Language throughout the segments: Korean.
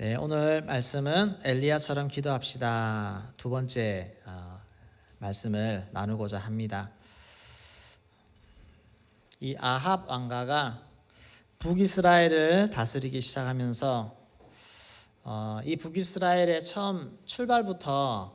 네, 오늘 말씀은 엘리야처럼 기도합시다. 두 번째 말씀을 나누고자 합니다. 이 아합 왕가가 북이스라엘을 다스리기 시작하면서 이 북이스라엘의 처음 출발부터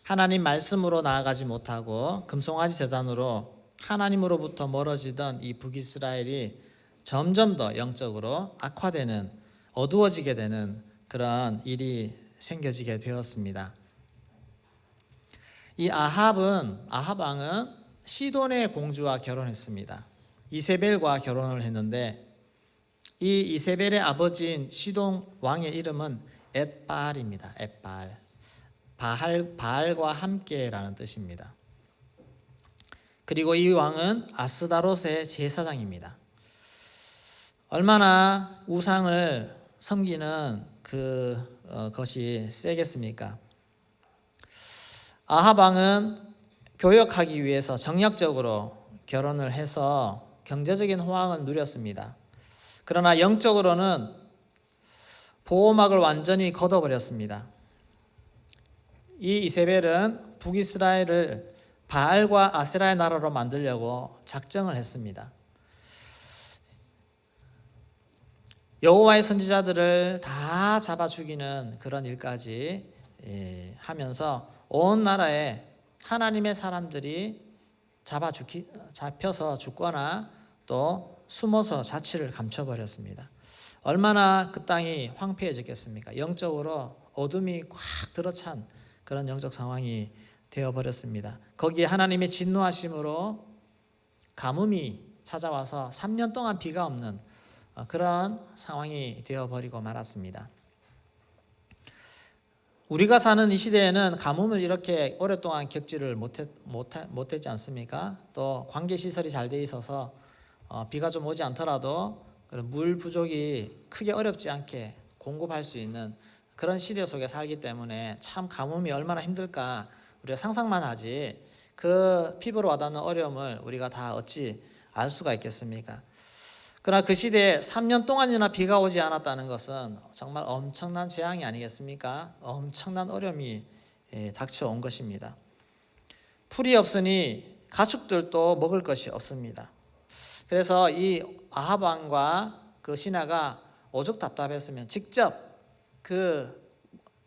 하나님 말씀으로 나아가지 못하고 금송아지 제단으로 하나님으로부터 멀어지던 이 북이스라엘이 점점 더 영적으로 악화되는, 어두워지게 되는 그런 일이 생겨지게 되었습니다. 이 아합 왕은 시돈의 공주와 결혼했습니다. 이세벨과 결혼을 했는데 이 이세벨의 아버지인 시돈 왕의 이름은 엣발입니다. 엣발. 바알과 함께라는 뜻입니다. 그리고 이 왕은 아스다롯의 제사장입니다. 얼마나 우상을 섬기는 것이 세겠습니까? 아합 왕은 교역하기 위해서 정략적으로 결혼을 해서 경제적인 호황을 누렸습니다. 그러나 영적으로는 보호막을 완전히 걷어버렸습니다. 이 이세벨은 북이스라엘을 바알과 아세라의 나라로 만들려고 작정을 했습니다. 여호와의 선지자들을 다 잡아 죽이는 그런 일까지 하면서 온 나라에 하나님의 사람들이 잡혀서 죽거나 또 숨어서 자취를 감춰버렸습니다. 얼마나 그 땅이 황폐해졌겠습니까? 영적으로 어둠이 꽉 들어찬 그런 영적 상황이 되어버렸습니다. 거기에 하나님의 진노하심으로 가뭄이 찾아와서 3년 동안 비가 없는 그런 상황이 되어버리고 말았습니다. 우리가 사는 이 시대에는 가뭄을 이렇게 오랫동안 겪지를 못했지 않습니까? 또 관계시설이 잘 돼 있어서 비가 좀 오지 않더라도 물 부족이 크게 어렵지 않게 공급할 수 있는 그런 시대 속에 살기 때문에 참 가뭄이 얼마나 힘들까 우리가 상상만 하지 그 피부로 와닿는 어려움을 우리가 다 어찌 알 수가 있겠습니까? 그러나 그 시대에 3년 동안이나 비가 오지 않았다는 것은 정말 엄청난 재앙이 아니겠습니까? 엄청난 어려움이 닥쳐온 것입니다. 풀이 없으니 가축들도 먹을 것이 없습니다. 그래서 이 아합 왕과 그 신하가 오죽 답답했으면 직접 그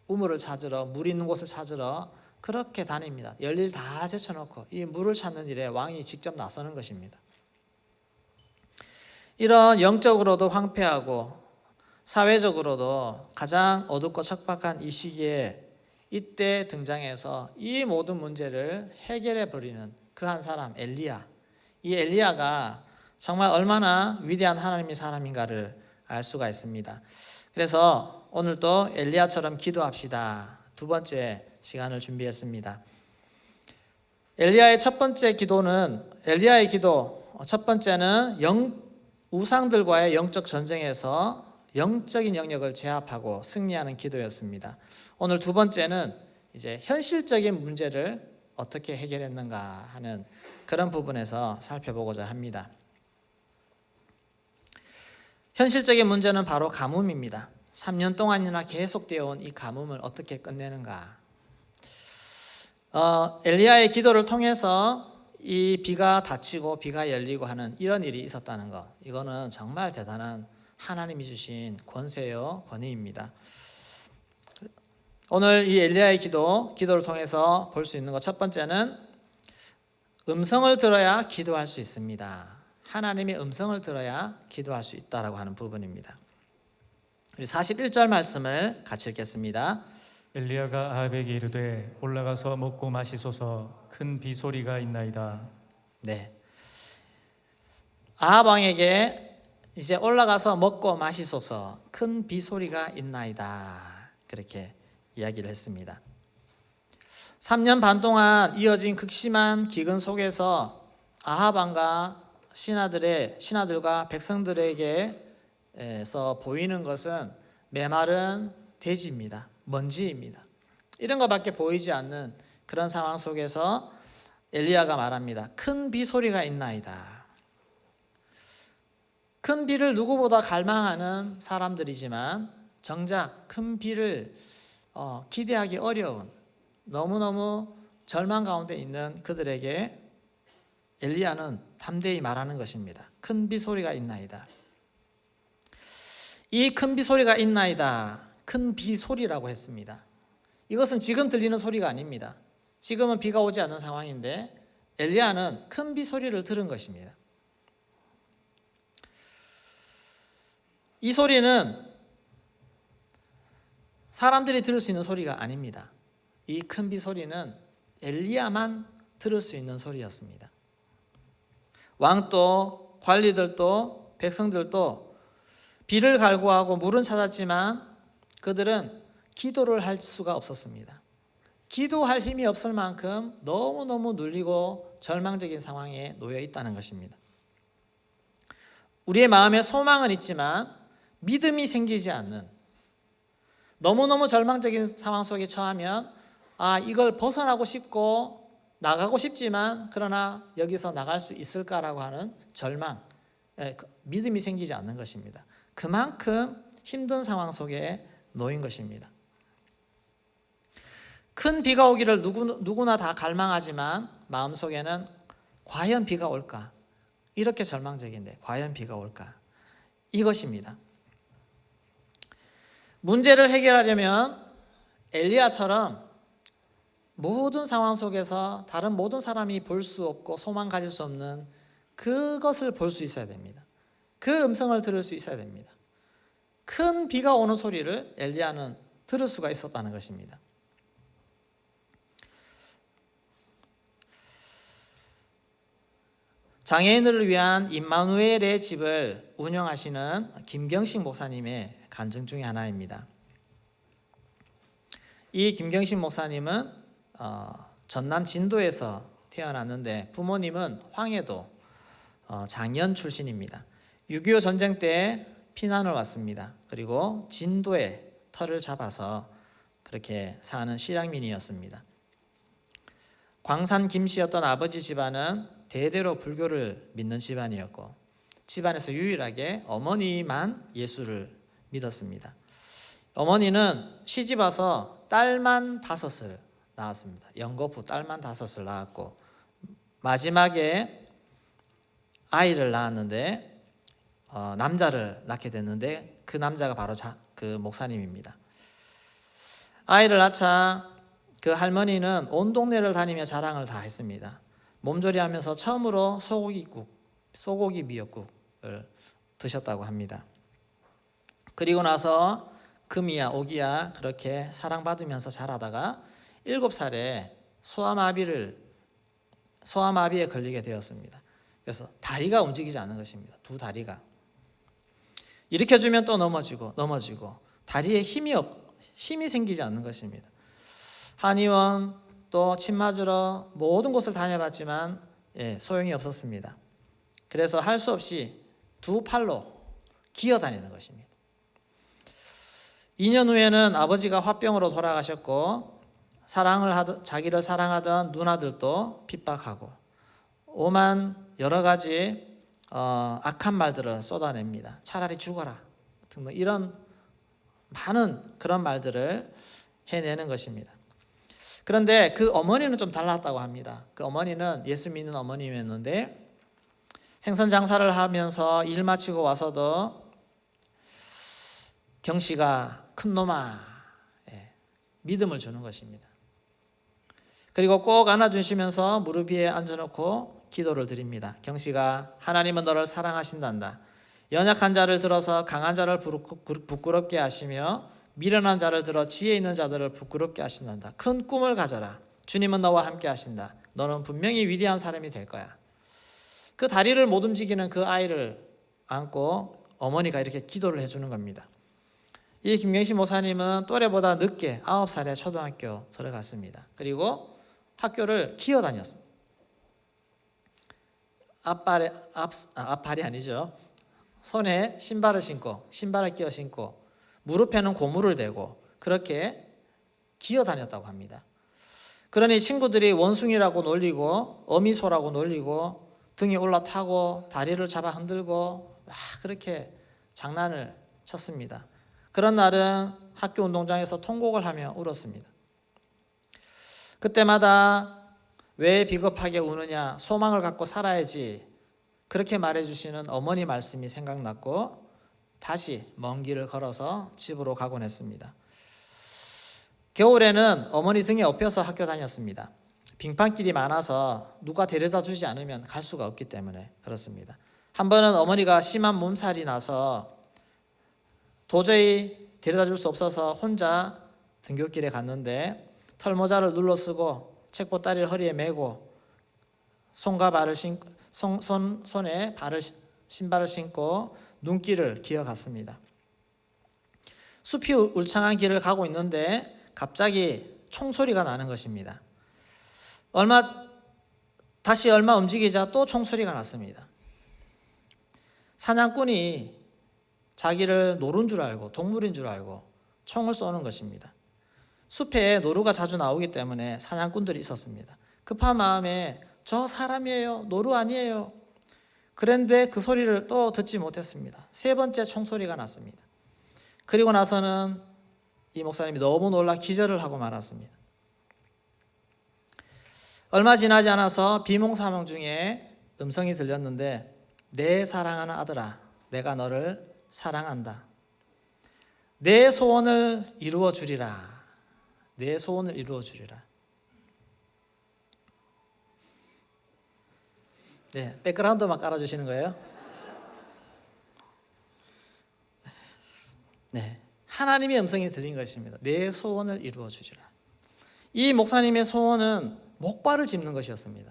우물을 찾으러, 물 있는 곳을 찾으러 그렇게 다닙니다. 열일 다 제쳐놓고 이 물을 찾는 일에 왕이 직접 나서는 것입니다. 이런 영적으로도 황폐하고 사회적으로도 가장 어둡고 척박한 이 시기에 이때 등장해서 이 모든 문제를 해결해 버리는 그 한 사람 엘리야. 이 엘리야가 정말 얼마나 위대한 하나님의 사람인가를 알 수가 있습니다. 그래서 오늘도 엘리야처럼 기도합시다. 두 번째 시간을 준비했습니다. 엘리야의 첫 번째는 우상들과의 영적 전쟁에서 영적인 영역을 제압하고 승리하는 기도였습니다. 오늘 두 번째는 이제 현실적인 문제를 어떻게 해결했는가 하는 그런 부분에서 살펴보고자 합니다. 현실적인 문제는 바로 가뭄입니다. 3년 동안이나 계속되어 온 이 가뭄을 어떻게 끝내는가. 엘리야의 기도를 통해서 이 비가 닫히고 비가 열리고 하는 이런 일이 있었다는 것, 이거는 정말 대단한 하나님이 주신 권세요 권위입니다. 오늘 이 엘리야의 기도를 통해서 볼 수 있는 것, 첫 번째는 음성을 들어야 기도할 수 있습니다. 하나님의 음성을 들어야 기도할 수 있다라고 하는 부분입니다. 우리 41절 말씀을 같이 읽겠습니다. 엘리야가 아합에게 이르되 올라가서 먹고 마시소서, 큰 비소리가 있나이다. 네, 아합 왕에게 이제 올라가서 먹고 마시소서, 큰 비소리가 있나이다, 그렇게 이야기를 했습니다. 3년 반 동안 이어진 극심한 기근 속에서 아합 왕과 신하들과 백성들에게서 보이는 것은 메마른 대지입니다. 먼지입니다. 이런 것밖에 보이지 않는 그런 상황 속에서 엘리야가 말합니다. 큰 비소리가 있나이다. 큰 비를 누구보다 갈망하는 사람들이지만 정작 큰 비를 기대하기 어려운 너무너무 절망 가운데 있는 그들에게 엘리야는 담대히 말하는 것입니다. 큰 비 소리가 있나이다. 이 큰 비 소리가 있나이다. 큰 비 소리라고 했습니다. 이것은 지금 들리는 소리가 아닙니다. 지금은 비가 오지 않는 상황인데 엘리야는 큰 비 소리를 들은 것입니다. 이 소리는 사람들이 들을 수 있는 소리가 아닙니다. 이 큰 비 소리는 엘리야만 들을 수 있는 소리였습니다. 왕도 관리들도 백성들도 비를 갈구하고 물은 찾았지만 그들은 기도를 할 수가 없었습니다. 기도할 힘이 없을 만큼 너무너무 눌리고 절망적인 상황에 놓여 있다는 것입니다. 우리의 마음에 소망은 있지만 믿음이 생기지 않는, 너무너무 절망적인 상황 속에 처하면 이걸 벗어나고 싶고 나가고 싶지만 그러나 여기서 나갈 수 있을까라고 하는 절망, 믿음이 생기지 않는 것입니다. 그만큼 힘든 상황 속에 놓인 것입니다. 큰 비가 오기를 누구나 다 갈망하지만 마음속에는 과연 비가 올까? 이렇게 절망적인데 과연 비가 올까? 이것입니다. 문제를 해결하려면 엘리야처럼 모든 상황 속에서 다른 모든 사람이 볼 수 없고 소망 가질 수 없는 그것을 볼 수 있어야 됩니다. 그 음성을 들을 수 있어야 됩니다. 큰 비가 오는 소리를 엘리야는 들을 수가 있었다는 것입니다. 장애인들을 위한 임마누엘의 집을 운영하시는 김경식 목사님의 간증 중에 하나입니다. 이 김경식 목사님은 전남 진도에서 태어났는데 부모님은 황해도 장현 출신입니다. 6.25 전쟁 때 피난을 왔습니다. 그리고 진도에 터를 잡아서 그렇게 사는 실향민이었습니다. 광산 김씨였던 아버지 집안은 대대로 불교를 믿는 집안이었고 집안에서 유일하게 어머니만 예수를 믿었습니다. 어머니는 시집 와서 딸만 5을 낳았습니다. 연거푸 딸만 5을 낳았고 마지막에 아이를 낳았는데 남자를 낳게 됐는데 그 남자가 바로 그 목사님입니다. 아이를 낳자 그 할머니는 온 동네를 다니며 자랑을 다 했습니다. 몸조리하면서 처음으로 소고기 미역국을 드셨다고 합니다. 그리고 나서 금이야 오기야 그렇게 사랑받으면서 자라다가 7살에 소아마비에 걸리게 되었습니다. 그래서 다리가 움직이지 않는 것입니다. 두 다리가. 일으켜주면 또 넘어지고 다리에 힘이 생기지 않는 것입니다. 한의원 또 침 맞으러 모든 곳을 다녀봤지만 소용이 없었습니다. 그래서 할 수 없이 두 팔로 기어다니는 것입니다. 2년 후에는 아버지가 화병으로 돌아가셨고 자기를 사랑하던 누나들도 핍박하고 오만 여러 가지 악한 말들을 쏟아냅니다. 차라리 죽어라 등등 이런 많은 그런 말들을 해내는 것입니다. 그런데 그 어머니는 좀 달랐다고 합니다. 그 어머니는 예수 믿는 어머니였는데 생선 장사를 하면서 일 마치고 와서도 경씨가 큰 놈아 믿음을 주는 것입니다. 그리고 꼭 안아주시면서 무릎 위에 앉아놓고 기도를 드립니다. 경씨가 하나님은 너를 사랑하신단다. 연약한 자를 들어서 강한 자를 부끄럽게 하시며 미련한 자를 들어 지혜 있는 자들을 부끄럽게 하신단다. 큰 꿈을 가져라. 주님은 너와 함께 하신다. 너는 분명히 위대한 사람이 될 거야. 그 다리를 못 움직이는 그 아이를 안고 어머니가 이렇게 기도를 해주는 겁니다. 이 김경식 목사님은 또래보다 늦게 9살에 초등학교 들어갔습니다. 그리고 학교를 기어다녔습니다. 앞발이 아니죠. 손에 신발을 끼어 신고 무릎에는 고무를 대고 그렇게 기어다녔다고 합니다. 그러니 친구들이 원숭이라고 놀리고 어미소라고 놀리고 등에 올라타고 다리를 잡아 흔들고 막 그렇게 장난을 쳤습니다. 그런 날은 학교 운동장에서 통곡을 하며 울었습니다. 그때마다 왜 비겁하게 우느냐, 소망을 갖고 살아야지, 그렇게 말해주시는 어머니 말씀이 생각났고 다시 먼 길을 걸어서 집으로 가곤 했습니다. 겨울에는 어머니 등에 업혀서 학교 다녔습니다. 빙판길이 많아서 누가 데려다 주지 않으면 갈 수가 없기 때문에 그렇습니다. 한 번은 어머니가 심한 몸살이 나서 도저히 데려다 줄 수 없어서 혼자 등굣길에 갔는데 털모자를 눌러 쓰고 책보따리를 허리에 메고 손에 신발을 신고 눈길을 기어갔습니다. 숲이 울창한 길을 가고 있는데 갑자기 총소리가 나는 것입니다. 다시 얼마 움직이자 또 총소리가 났습니다. 사냥꾼이 자기를 노루인 줄 알고 동물인 줄 알고 총을 쏘는 것입니다. 숲에 노루가 자주 나오기 때문에 사냥꾼들이 있었습니다. 급한 마음에 저 사람이에요, 노루 아니에요. 그런데 그 소리를 또 듣지 못했습니다. 세 번째 총소리가 났습니다. 그리고 나서는 이 목사님이 너무 놀라 기절을 하고 말았습니다. 얼마 지나지 않아서 비몽사몽 중에 음성이 들렸는데, 내 사랑하는 아들아, 내가 너를 사랑한다. 내 소원을 이루어 주리라. 내 소원을 이루어 주리라. 네, 백그라운드만 깔아주시는 거예요. 네, 하나님의 음성이 들린 것입니다. 내 소원을 이루어 주리라. 이 목사님의 소원은 목발을 짚는 것이었습니다.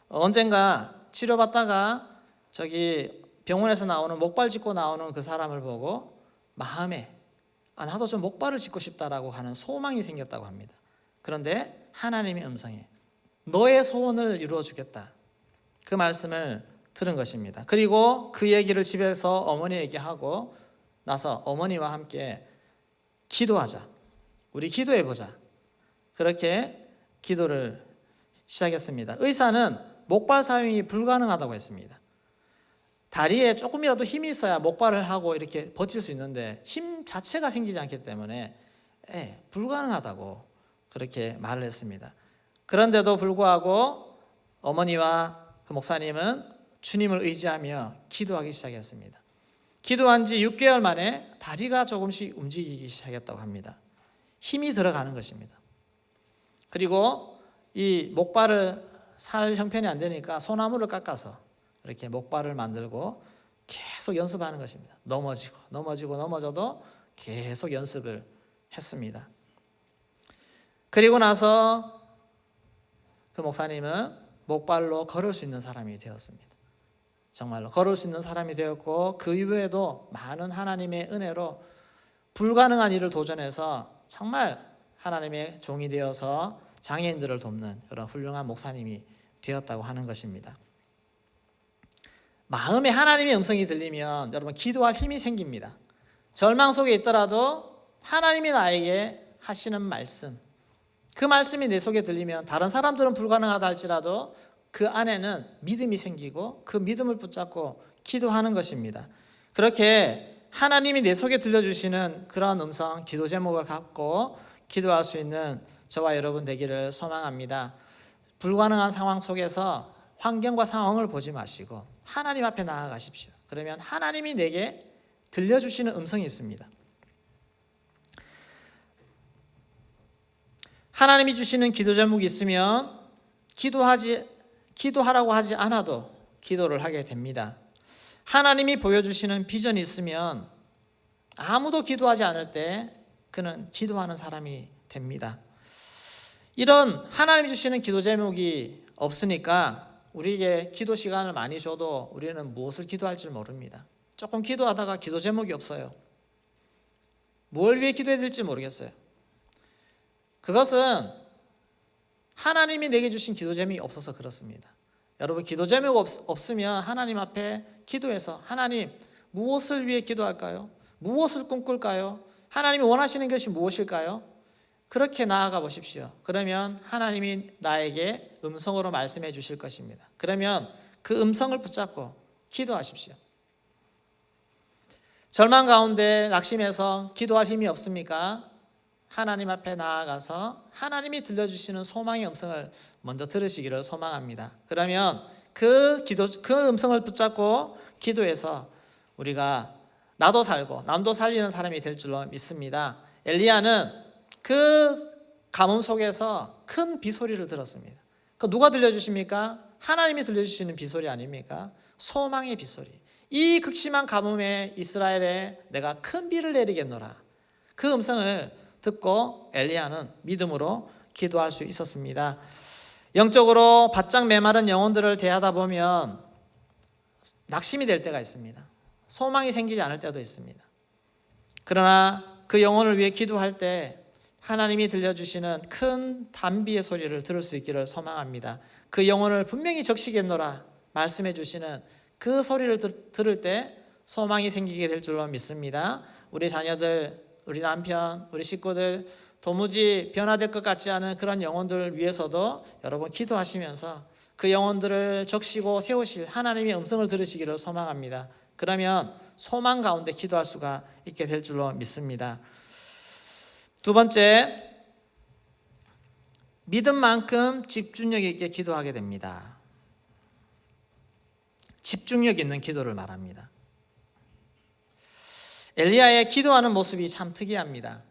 언젠가 치료받다가 저기 병원에서 나오는 목발 짚고 나오는 그 사람을 보고 마음에 나도 좀 목발을 짚고 싶다라고 하는 소망이 생겼다고 합니다. 그런데 하나님의 음성에 너의 소원을 이루어 주겠다, 그 말씀을 들은 것입니다. 그리고 그 얘기를 집에서 어머니에게 하고 나서 어머니와 함께 기도하자, 우리 기도해보자, 그렇게 기도를 시작했습니다. 의사는 목발 사용이 불가능하다고 했습니다. 다리에 조금이라도 힘이 있어야 목발을 하고 이렇게 버틸 수 있는데 힘 자체가 생기지 않기 때문에 불가능하다고 그렇게 말을 했습니다. 그런데도 불구하고 어머니와 그 목사님은 주님을 의지하며 기도하기 시작했습니다. 기도한 지 6개월 만에 다리가 조금씩 움직이기 시작했다고 합니다. 힘이 들어가는 것입니다. 그리고 이 목발을 살 형편이 안 되니까 소나무를 깎아서 이렇게 목발을 만들고 계속 연습하는 것입니다. 넘어져도 계속 연습을 했습니다. 그리고 나서 그 목사님은 목발로 걸을 수 있는 사람이 되었습니다. 정말로 걸을 수 있는 사람이 되었고, 그 이후에도 많은 하나님의 은혜로 불가능한 일을 도전해서 정말 하나님의 종이 되어서 장애인들을 돕는 그런 훌륭한 목사님이 되었다고 하는 것입니다. 마음에 하나님의 음성이 들리면 여러분 기도할 힘이 생깁니다. 절망 속에 있더라도 하나님이 나에게 하시는 말씀, 그 말씀이 내 속에 들리면 다른 사람들은 불가능하다 할지라도 그 안에는 믿음이 생기고 그 믿음을 붙잡고 기도하는 것입니다. 그렇게 하나님이 내 속에 들려주시는 그런 음성, 기도 제목을 갖고 기도할 수 있는 저와 여러분 되기를 소망합니다. 불가능한 상황 속에서 환경과 상황을 보지 마시고 하나님 앞에 나아가십시오. 그러면 하나님이 내게 들려주시는 음성이 있습니다. 하나님이 주시는 기도 제목이 있으면 기도하라고 하지 않아도 기도를 하게 됩니다. 하나님이 보여주시는 비전이 있으면 아무도 기도하지 않을 때 그는 기도하는 사람이 됩니다. 이런 하나님이 주시는 기도 제목이 없으니까 우리에게 기도 시간을 많이 줘도 우리는 무엇을 기도할지 모릅니다. 조금 기도하다가 기도 제목이 없어요. 뭘 위해 기도해야 될지 모르겠어요. 그것은 하나님이 내게 주신 기도 제목이 없어서 그렇습니다. 여러분, 기도 제목 없으면 하나님 앞에 기도해서 하나님 무엇을 위해 기도할까요? 무엇을 꿈꿀까요? 하나님이 원하시는 것이 무엇일까요? 그렇게 나아가 보십시오. 그러면 하나님이 나에게 음성으로 말씀해 주실 것입니다. 그러면 그 음성을 붙잡고 기도하십시오. 절망 가운데 낙심해서 기도할 힘이 없습니까? 하나님 앞에 나아가서 하나님이 들려주시는 소망의 음성을 먼저 들으시기를 소망합니다. 그러면 그 음성을 붙잡고 기도해서 우리가 나도 살고 남도 살리는 사람이 될 줄로 믿습니다. 엘리야는 그 가뭄 속에서 큰 비소리를 들었습니다. 그 누가 들려주십니까? 하나님이 들려주시는 비소리 아닙니까? 소망의 비소리. 이 극심한 가뭄에 이스라엘에 내가 큰 비를 내리겠노라. 그 음성을 듣고 엘리야는 믿음으로 기도할 수 있었습니다. 영적으로 바짝 메마른 영혼들을 대하다 보면 낙심이 될 때가 있습니다. 소망이 생기지 않을 때도 있습니다. 그러나 그 영혼을 위해 기도할 때 하나님이 들려주시는 큰 단비의 소리를 들을 수 있기를 소망합니다. 그 영혼을 분명히 적시겠노라 말씀해 주시는 그 소리를 들을 때 소망이 생기게 될 줄로 믿습니다. 우리 자녀들, 우리 남편, 우리 식구들 도무지 변화될 것 같지 않은 그런 영혼들을 위해서도 여러분 기도하시면서 그 영혼들을 적시고 세우실 하나님의 음성을 들으시기를 소망합니다. 그러면 소망 가운데 기도할 수가 있게 될 줄로 믿습니다. 두 번째, 믿음만큼 집중력 있게 기도하게 됩니다. 집중력 있는 기도를 말합니다. 엘리야의 기도하는 모습이 참 특이합니다.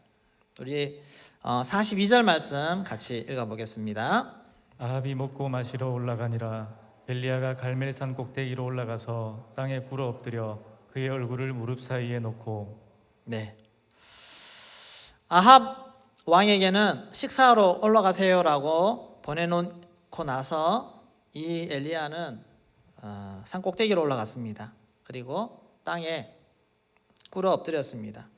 우리 42절 말씀 같이 읽어보겠습니다. 아합이 먹고 마시러 올라가니라. 엘리야가 갈멜산 꼭대기로 올라가서 땅에 꿇어 엎드려 그의 얼굴을 무릎 사이에 놓고. 네. 아합 왕에게는 식사하러 올라가세요라고 보내놓고 나서 이 엘리야는 산 꼭대기로 올라갔습니다. 그리고 땅에 꿇어 엎드렸습니다.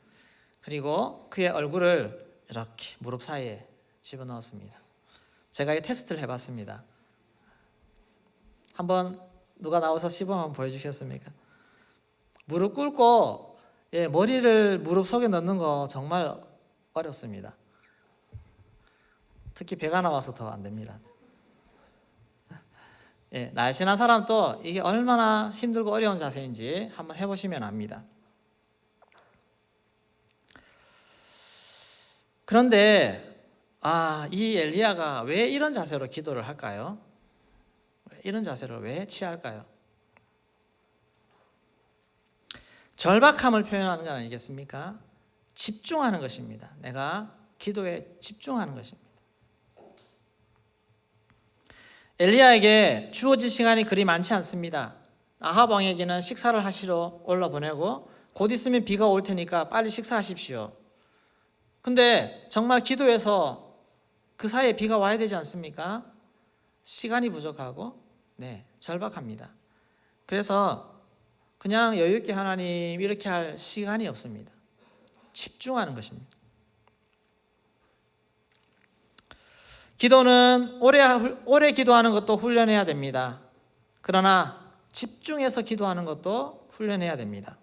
그리고 그의 얼굴을 이렇게 무릎 사이에 집어넣었습니다. 제가 이 테스트를 해봤습니다. 한번 누가 나와서 시범 한번 보여주시겠습니까? 무릎 꿇고 머리를 무릎 속에 넣는 거 정말 어렵습니다. 특히 배가 나와서 더 안 됩니다. 날씬한 사람도 이게 얼마나 힘들고 어려운 자세인지 한번 해보시면 압니다. 그런데 이 엘리야가 왜 이런 자세로 기도를 할까요? 이런 자세를 왜 취할까요? 절박함을 표현하는 건 아니겠습니까? 집중하는 것입니다. 내가 기도에 집중하는 것입니다. 엘리야에게 주어진 시간이 그리 많지 않습니다. 아합 왕에게는 식사를 하시러 올라보내고 곧 있으면 비가 올 테니까 빨리 식사하십시오. 근데 정말 기도해서 그 사이에 비가 와야 되지 않습니까? 시간이 부족하고 절박합니다. 그래서 그냥 여유 있게 하나님 이렇게 할 시간이 없습니다. 집중하는 것입니다. 기도는 오래 기도하는 것도 훈련해야 됩니다. 그러나 집중해서 기도하는 것도 훈련해야 됩니다.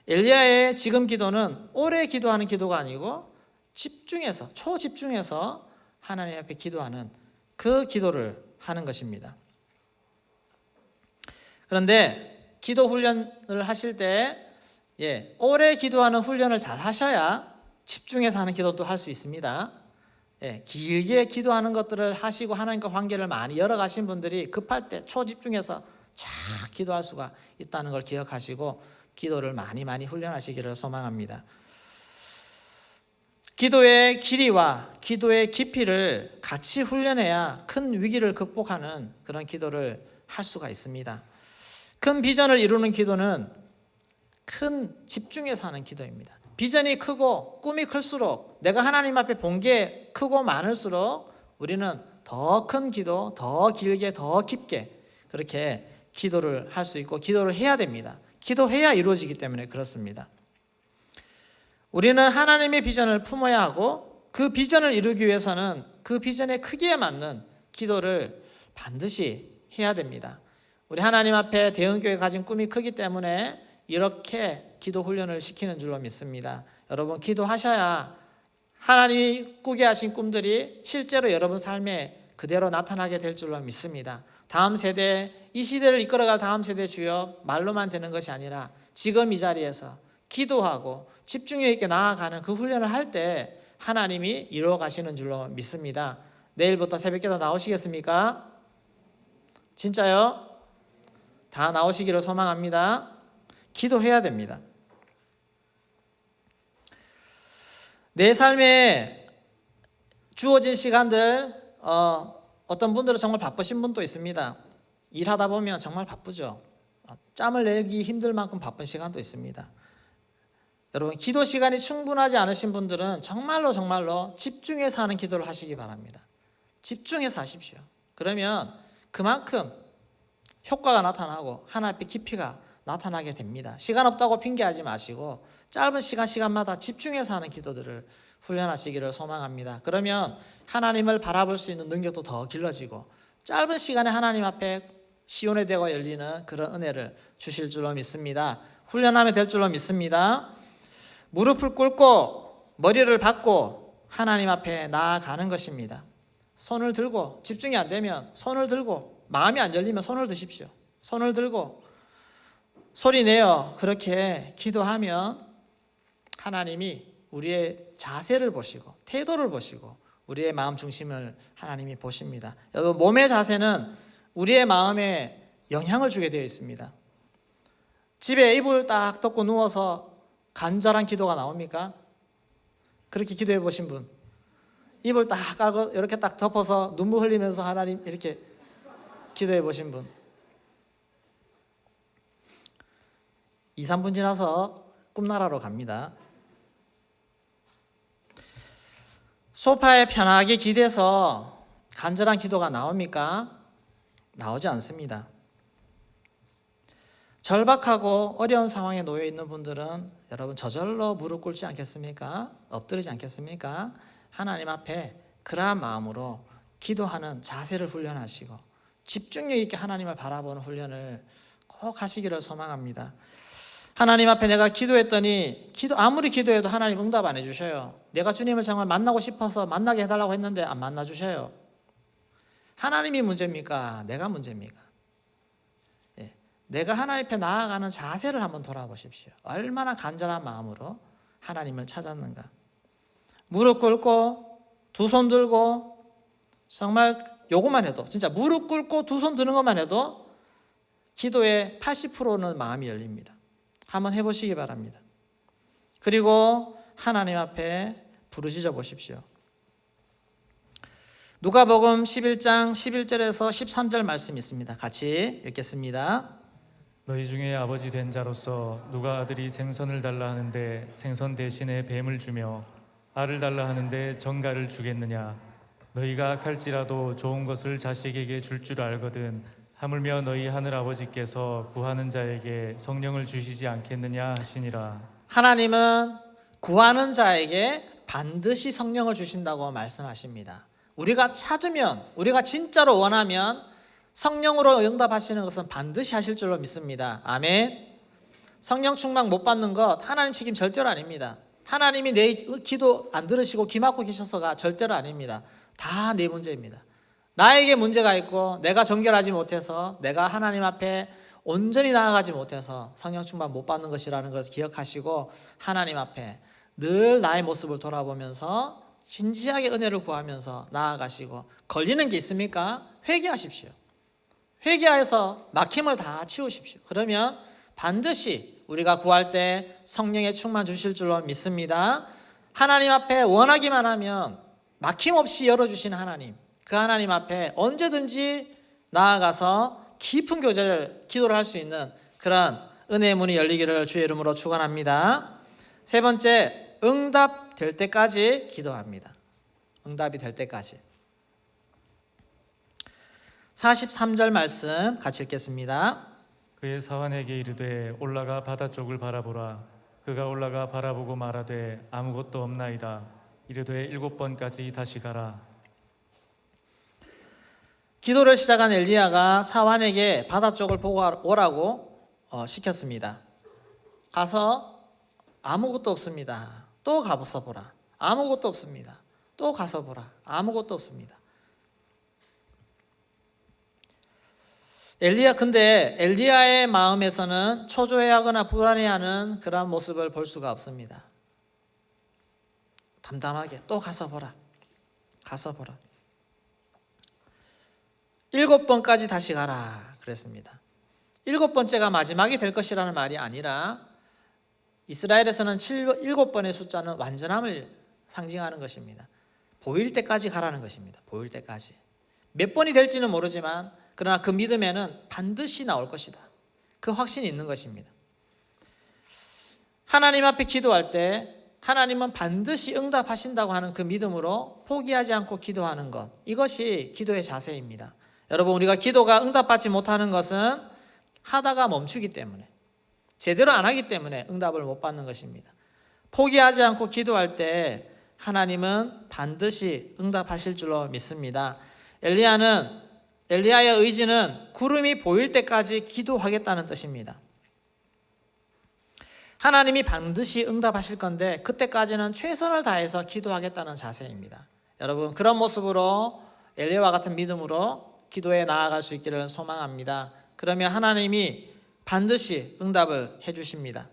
엘리야의 지금 기도는 오래 기도하는 기도가 아니고 집중해서, 초집중해서 하나님 앞에 기도하는 그 기도를 하는 것입니다. 그런데 기도 훈련을 하실 때 오래 기도하는 훈련을 잘 하셔야 집중해서 하는 기도도 할 수 있습니다. 길게 기도하는 것들을 하시고 하나님과 관계를 많이 열어가신 분들이 급할 때 초집중해서 쫙 기도할 수가 있다는 걸 기억하시고 기도를 많이 훈련하시기를 소망합니다. 기도의 길이와 기도의 깊이를 같이 훈련해야 큰 위기를 극복하는 그런 기도를 할 수가 있습니다. 큰 비전을 이루는 기도는 큰 집중해서 하는 기도입니다. 비전이 크고 꿈이 클수록 내가 하나님 앞에 본 게 크고 많을수록 우리는 더 큰 기도, 더 길게, 더 깊게 그렇게 기도를 할 수 있고 기도를 해야 됩니다. 기도해야 이루어지기 때문에 그렇습니다. 우리는 하나님의 비전을 품어야 하고 그 비전을 이루기 위해서는 그 비전의 크기에 맞는 기도를 반드시 해야 됩니다. 우리 하나님 앞에 대흥교회가 가진 꿈이 크기 때문에 이렇게 기도 훈련을 시키는 줄로 믿습니다. 여러분 기도하셔야 하나님이 꾸게 하신 꿈들이 실제로 여러분 삶에 그대로 나타나게 될 줄로 믿습니다. 다음 세대, 이 시대를 이끌어갈 다음 세대 주역 말로만 되는 것이 아니라 지금 이 자리에서 기도하고 집중력 있게 나아가는 그 훈련을 할 때 하나님이 이루어 가시는 줄로 믿습니다. 내일부터 새벽기도 나오시겠습니까? 진짜요? 다 나오시기를 소망합니다. 기도해야 됩니다. 내 삶에 주어진 시간들, 어떤 분들은 정말 바쁘신 분도 있습니다. 일하다 보면 정말 바쁘죠. 짬을 내기 힘들 만큼 바쁜 시간도 있습니다. 여러분, 기도 시간이 충분하지 않으신 분들은 정말로 집중해서 하는 기도를 하시기 바랍니다. 집중해서 하십시오. 그러면 그만큼 효과가 나타나고 하나님의 깊이가 나타나게 됩니다. 시간 없다고 핑계하지 마시고 짧은 시간마다 집중해서 하는 기도들을 훈련하시기를 소망합니다. 그러면 하나님을 바라볼 수 있는 능력도 더 길러지고 짧은 시간에 하나님 앞에 시온의 대가 열리는 그런 은혜를 주실 줄로 믿습니다. 훈련하면 될 줄로 믿습니다. 무릎을 꿇고 머리를 박고 하나님 앞에 나아가는 것입니다. 손을 들고, 집중이 안 되면 손을 들고, 마음이 안 열리면 손을 드십시오. 손을 들고 소리 내어 그렇게 기도하면 하나님이 우리의 자세를 보시고 태도를 보시고 우리의 마음 중심을 하나님이 보십니다. 여러분, 몸의 자세는 우리의 마음에 영향을 주게 되어 있습니다. 집에 이불 딱 덮고 누워서 간절한 기도가 나옵니까? 그렇게 기도해 보신 분? 이불 딱 깔고 이렇게 딱 덮어서 눈물 흘리면서 하나님 이렇게 기도해 보신 분? 2, 3분 지나서 꿈나라로 갑니다. 소파에 편하게 기대서 간절한 기도가 나옵니까? 나오지 않습니다. 절박하고 어려운 상황에 놓여 있는 분들은 여러분 저절로 무릎 꿇지 않겠습니까? 엎드리지 않겠습니까? 하나님 앞에 그러한 마음으로 기도하는 자세를 훈련하시고 집중력 있게 하나님을 바라보는 훈련을 꼭 하시기를 소망합니다. 하나님 앞에 내가 기도했더니 아무리 기도해도 하나님 응답 안 해주셔요. 내가 주님을 정말 만나고 싶어서 만나게 해달라고 했는데 안 만나주셔요. 하나님이 문제입니까? 내가 문제입니까? 내가 하나님 앞에 나아가는 자세를 한번 돌아보십시오. 얼마나 간절한 마음으로 하나님을 찾았는가. 무릎 꿇고 두 손 들고 정말 요것만 해도 진짜 무릎 꿇고 두 손 드는 것만 해도 기도의 80%는 마음이 열립니다. 한번 해보시기 바랍니다. 그리고 하나님 앞에 부르짖어 보십시오. 누가복음 11장 11절에서 13절 말씀이 있습니다. 같이 읽겠습니다. 너희 중에 아버지 된 자로서 누가 아들이 생선을 달라 하는데 생선 대신에 뱀을 주며 알을 달라 하는데 정갈을 주겠느냐? 너희가 악할지라도 좋은 것을 자식에게 줄 줄 알거든 하물며 너희 하늘 아버지께서 구하는 자에게 성령을 주시지 않겠느냐 하시니라. 하나님은 구하는 자에게 반드시 성령을 주신다고 말씀하십니다. 우리가 찾으면, 우리가 진짜로 원하면 성령으로 응답하시는 것은 반드시 하실 줄로 믿습니다. 아멘. 성령 충만 못 받는 것 하나님 책임 절대로 아닙니다. 하나님이 내 기도 안 들으시고 귀 막고 계셔서가 절대로 아닙니다. 다 내 문제입니다. 나에게 문제가 있고 내가 정결하지 못해서 내가 하나님 앞에 온전히 나아가지 못해서 성령 충만 못 받는 것이라는 것을 기억하시고 하나님 앞에 늘 나의 모습을 돌아보면서 진지하게 은혜를 구하면서 나아가시고 걸리는 게 있습니까? 회개하십시오. 회개하여서 막힘을 다 치우십시오. 그러면 반드시 우리가 구할 때 성령의 충만 주실 줄로 믿습니다. 하나님 앞에 원하기만 하면 막힘없이 열어주시는 하나님, 그 하나님 앞에 언제든지 나아가서 깊은 기도를 할 수 있는 그런 은혜의 문이 열리기를 주의 이름으로 축원합니다. 세 번째, 응답될 때까지 기도합니다. 응답이 될 때까지. 43절 말씀 같이 읽겠습니다. 그의 사환에게 이르되 올라가 바다 쪽을 바라보라. 그가 올라가 바라보고 말하되 아무것도 없나이다. 이르되 7번까지 다시 가라. 기도를 시작한 엘리야가 사환에게 바다 쪽을 보고 오라고 시켰습니다. 가서 아무것도 없습니다. 또 가서 보라. 아무것도 없습니다. 또 가서 보라. 아무것도 없습니다. 근데 엘리야의 마음에서는 초조해하거나 불안해하는 그런 모습을 볼 수가 없습니다. 담담하게 또 가서 보라. 7번까지 다시 가라 그랬습니다. 7번째가 마지막이 될 것이라는 말이 아니라 이스라엘에서는 7번의 숫자는 완전함을 상징하는 것입니다. 보일 때까지 가라는 것입니다. 보일 때까지. 몇 번이 될지는 모르지만 그러나 그 믿음에는 반드시 나올 것이다. 그 확신이 있는 것입니다. 하나님 앞에 기도할 때 하나님은 반드시 응답하신다고 하는 그 믿음으로 포기하지 않고 기도하는 것, 이것이 기도의 자세입니다. 여러분, 우리가 기도가 응답받지 못하는 것은 하다가 멈추기 때문에, 제대로 안 하기 때문에 응답을 못 받는 것입니다. 포기하지 않고 기도할 때 하나님은 반드시 응답하실 줄로 믿습니다. 엘리야의 의지는 구름이 보일 때까지 기도하겠다는 뜻입니다. 하나님이 반드시 응답하실 건데 그때까지는 최선을 다해서 기도하겠다는 자세입니다. 여러분, 그런 모습으로 엘리야와 같은 믿음으로 기도에 나아갈 수 있기를 소망합니다. 그러면 하나님이 반드시 응답을 해주십니다.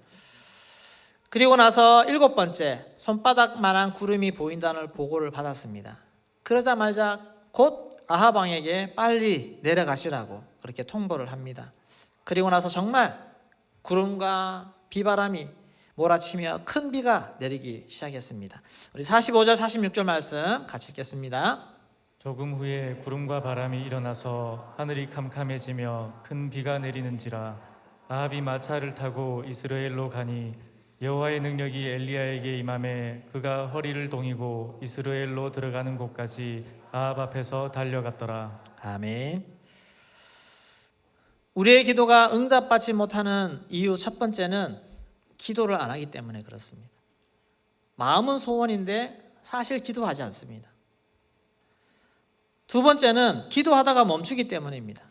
그리고 나서 7번째, 손바닥만한 구름이 보인다는 보고를 받았습니다. 그러자마자 곧 아합 왕에게 빨리 내려가시라고 그렇게 통보를 합니다. 그리고 나서 정말 구름과 비바람이 몰아치며 큰 비가 내리기 시작했습니다. 우리 45절 46절 말씀 같이 읽겠습니다. 조금 후에 구름과 바람이 일어나서 하늘이 캄캄해지며 큰 비가 내리는지라. 아합이 마차를 타고 이스라엘로 가니 여호와의 능력이 엘리야에게 임하매 그가 허리를 동이고 이스라엘로 들어가는 곳까지 아합 앞에서 달려갔더라. 아멘. 우리의 기도가 응답받지 못하는 이유 첫 번째는 기도를 안 하기 때문에 그렇습니다. 마음은 소원인데 사실 기도하지 않습니다. 두 번째는 기도하다가 멈추기 때문입니다.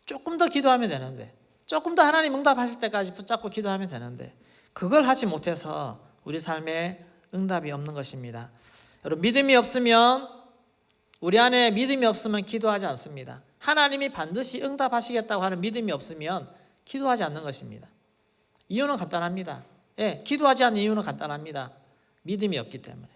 조금 더 기도하면 되는데, 조금 더 하나님 응답하실 때까지 붙잡고 기도하면 되는데 그걸 하지 못해서 우리 삶에 응답이 없는 것입니다. 여러분, 믿음이 없으면, 우리 안에 믿음이 없으면 기도하지 않습니다. 하나님이 반드시 응답하시겠다고 하는 믿음이 없으면 기도하지 않는 것입니다. 이유는 간단합니다. 기도하지 않는 이유는 간단합니다. 믿음이 없기 때문에.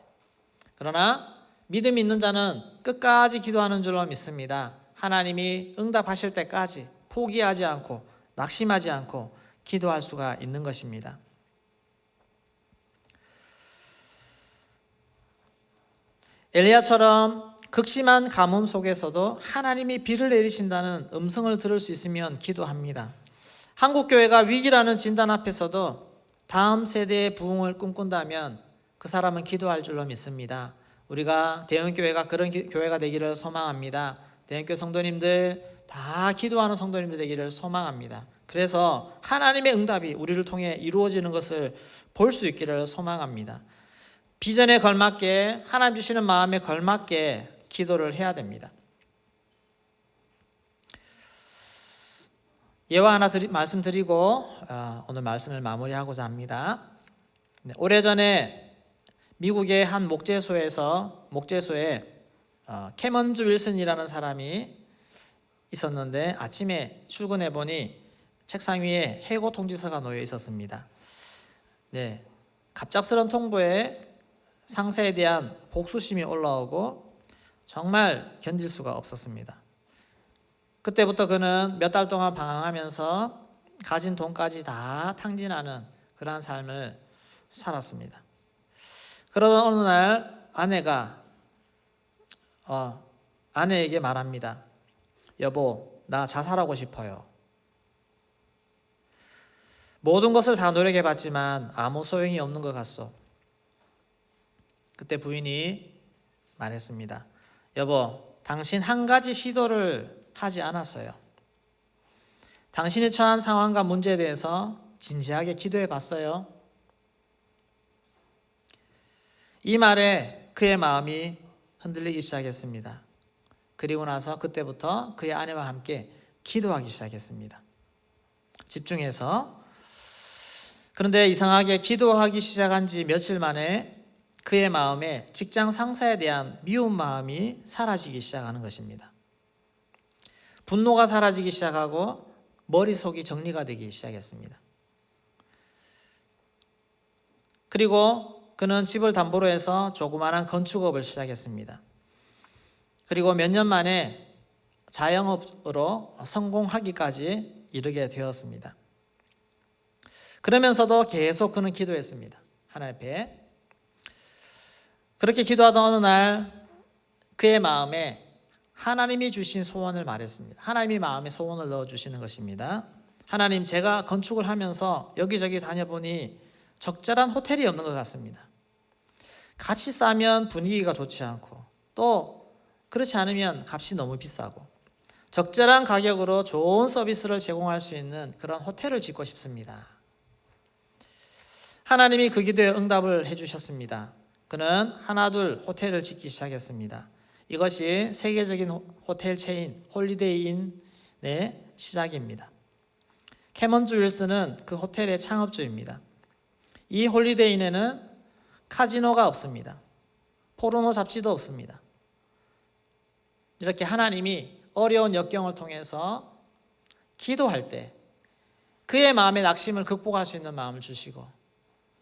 그러나 믿음이 있는 자는 끝까지 기도하는 줄로 믿습니다. 하나님이 응답하실 때까지 포기하지 않고 낙심하지 않고 기도할 수가 있는 것입니다. 엘리야처럼 극심한 가뭄 속에서도 하나님이 비를 내리신다는 음성을 들을 수 있으면 기도합니다. 한국교회가 위기라는 진단 앞에서도 다음 세대의 부흥을 꿈꾼다면 그 사람은 기도할 줄로 믿습니다. 우리가 대형교회가 그런 교회가 되기를 소망합니다. 대형교회 성도님들 다 기도하는 성도님들 되기를 소망합니다. 그래서 하나님의 응답이 우리를 통해 이루어지는 것을 볼 수 있기를 소망합니다. 비전에 걸맞게, 하나님 주시는 마음에 걸맞게 기도를 해야 됩니다. 예화 하나 말씀드리고 오늘 말씀을 마무리하고자 합니다. 오래전에 미국의 한 목재소에 캐먼즈 윌슨이라는 사람이 있었는데 아침에 출근해 보니 책상 위에 해고 통지서가 놓여 있었습니다. 갑작스런 통보에 상사에 대한 복수심이 올라오고 정말 견딜 수가 없었습니다. 그때부터 그는 몇 달 동안 방황하면서 가진 돈까지 다 탕진하는 그러한 삶을 살았습니다. 그러던 어느 날 아내에게 말합니다. 여보, 나 자살하고 싶어요. 모든 것을 다 노력해봤지만 아무 소용이 없는 것 같소. 그때 부인이 말했습니다. 여보, 당신 한 가지 시도를 하지 않았어요. 당신이 처한 상황과 문제에 대해서 진지하게 기도해 봤어요. 이 말에 그의 마음이 흔들리기 시작했습니다. 그리고 나서 그때부터 그의 아내와 함께 기도하기 시작했습니다. 집중해서. 그런데 이상하게 기도하기 시작한 지 며칠 만에 그의 마음에 직장 상사에 대한 미운 마음이 사라지기 시작하는 것입니다. 분노가 사라지기 시작하고 머릿속이 정리가 되기 시작했습니다. 그리고 그는 집을 담보로 해서 조그마한 건축업을 시작했습니다. 그리고 몇 년 만에 자영업으로 성공하기까지 이르게 되었습니다. 그러면서도 계속 그는 기도했습니다. 하나님 앞에. 그렇게 기도하던 어느 날 그의 마음에 하나님이 주신 소원을 말했습니다. 하나님이 마음에 소원을 넣어주시는 것입니다. 하나님, 제가 건축을 하면서 여기저기 다녀보니 적절한 호텔이 없는 것 같습니다. 값이 싸면 분위기가 좋지 않고 또 그렇지 않으면 값이 너무 비싸고 적절한 가격으로 좋은 서비스를 제공할 수 있는 그런 호텔을 짓고 싶습니다. 하나님이 그 기도에 응답을 해주셨습니다. 그는 하나둘 호텔을 짓기 시작했습니다. 이것이 세계적인 호텔 체인 홀리데이인의 시작입니다. 캐먼즈 윌슨은 그 호텔의 창업주입니다. 이 홀리데이인에는 카지노가 없습니다. 포르노 잡지도 없습니다. 이렇게 하나님이 어려운 역경을 통해서 기도할 때 그의 마음의 낙심을 극복할 수 있는 마음을 주시고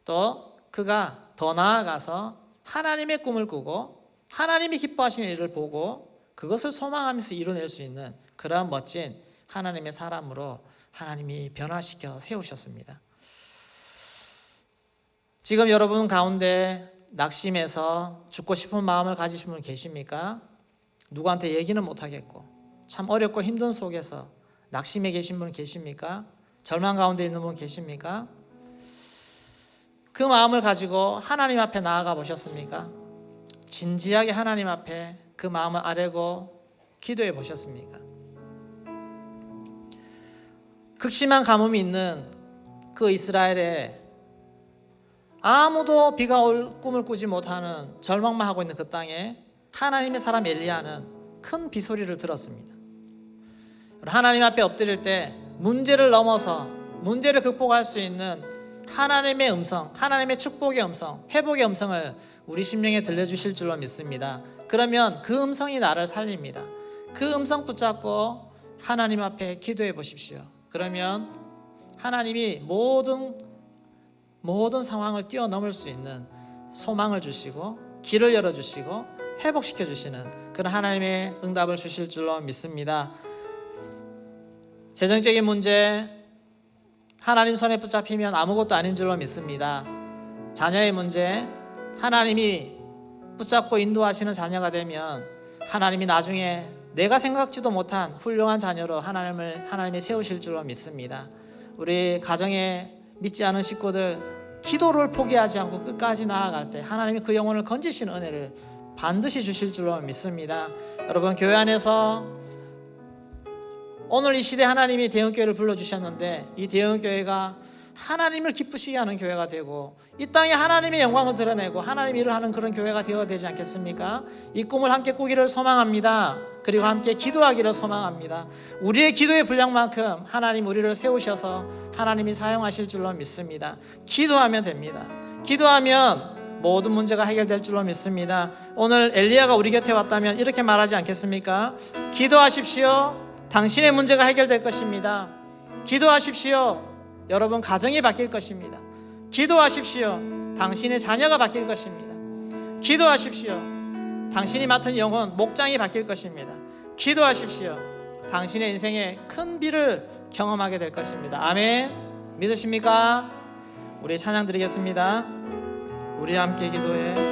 또 그가 더 나아가서 하나님의 꿈을 꾸고 하나님이 기뻐하시는 일을 보고 그것을 소망하면서 이뤄낼 수 있는 그러한 멋진 하나님의 사람으로 하나님이 변화시켜 세우셨습니다. 지금 여러분 가운데 낙심해서 죽고 싶은 마음을 가지신 분 계십니까? 누구한테 얘기는 못하겠고 참 어렵고 힘든 속에서 낙심해 계신 분 계십니까? 절망 가운데 있는 분 계십니까? 그 마음을 가지고 하나님 앞에 나아가 보셨습니까? 진지하게 하나님 앞에 그 마음을 아뢰고 기도해 보셨습니까? 극심한 가뭄이 있는 그 이스라엘에 아무도 비가 올 꿈을 꾸지 못하는 절망만 하고 있는 그 땅에 하나님의 사람 엘리야는 큰 비소리를 들었습니다. 하나님 앞에 엎드릴 때 문제를 넘어서 문제를 극복할 수 있는 하나님의 음성, 하나님의 축복의 음성, 회복의 음성을 우리 심령에 들려주실 줄로 믿습니다. 그러면 그 음성이 나를 살립니다. 그 음성 붙잡고 하나님 앞에 기도해 보십시오. 그러면 하나님이 모든 상황을 뛰어넘을 수 있는 소망을 주시고 길을 열어주시고 회복시켜 주시는 그런 하나님의 응답을 주실 줄로 믿습니다. 재정적인 문제 하나님 손에 붙잡히면 아무것도 아닌 줄로 믿습니다. 자녀의 문제 하나님이 붙잡고 인도하시는 자녀가 되면 하나님이 나중에 내가 생각지도 못한 훌륭한 자녀로 하나님이 세우실 줄로 믿습니다. 우리 가정에 믿지 않은 식구들 기도를 포기하지 않고 끝까지 나아갈 때 하나님이 그 영혼을 건지시는 은혜를 반드시 주실 줄로 믿습니다. 여러분 교회 안에서 오늘 이 시대 하나님이 대형교회를 불러주셨는데 이 대형교회가 하나님을 기쁘시게 하는 교회가 되고 이 땅에 하나님의 영광을 드러내고 하나님 일을 하는 그런 교회가 되어야 되지 않겠습니까? 이 꿈을 함께 꾸기를 소망합니다. 그리고 함께 기도하기를 소망합니다. 우리의 기도의 분량만큼 하나님 우리를 세우셔서 하나님이 사용하실 줄로 믿습니다. 기도하면 됩니다. 기도하면 모든 문제가 해결될 줄로 믿습니다. 오늘 엘리야가 우리 곁에 왔다면 이렇게 말하지 않겠습니까? 기도하십시오. 당신의 문제가 해결될 것입니다. 기도하십시오. 여러분 가정이 바뀔 것입니다. 기도하십시오. 당신의 자녀가 바뀔 것입니다. 기도하십시오. 당신이 맡은 영혼, 목장이 바뀔 것입니다. 기도하십시오. 당신의 인생에 큰 비를 경험하게 될 것입니다. 아멘. 믿으십니까? 우리 찬양 드리겠습니다. 우리 함께 기도해.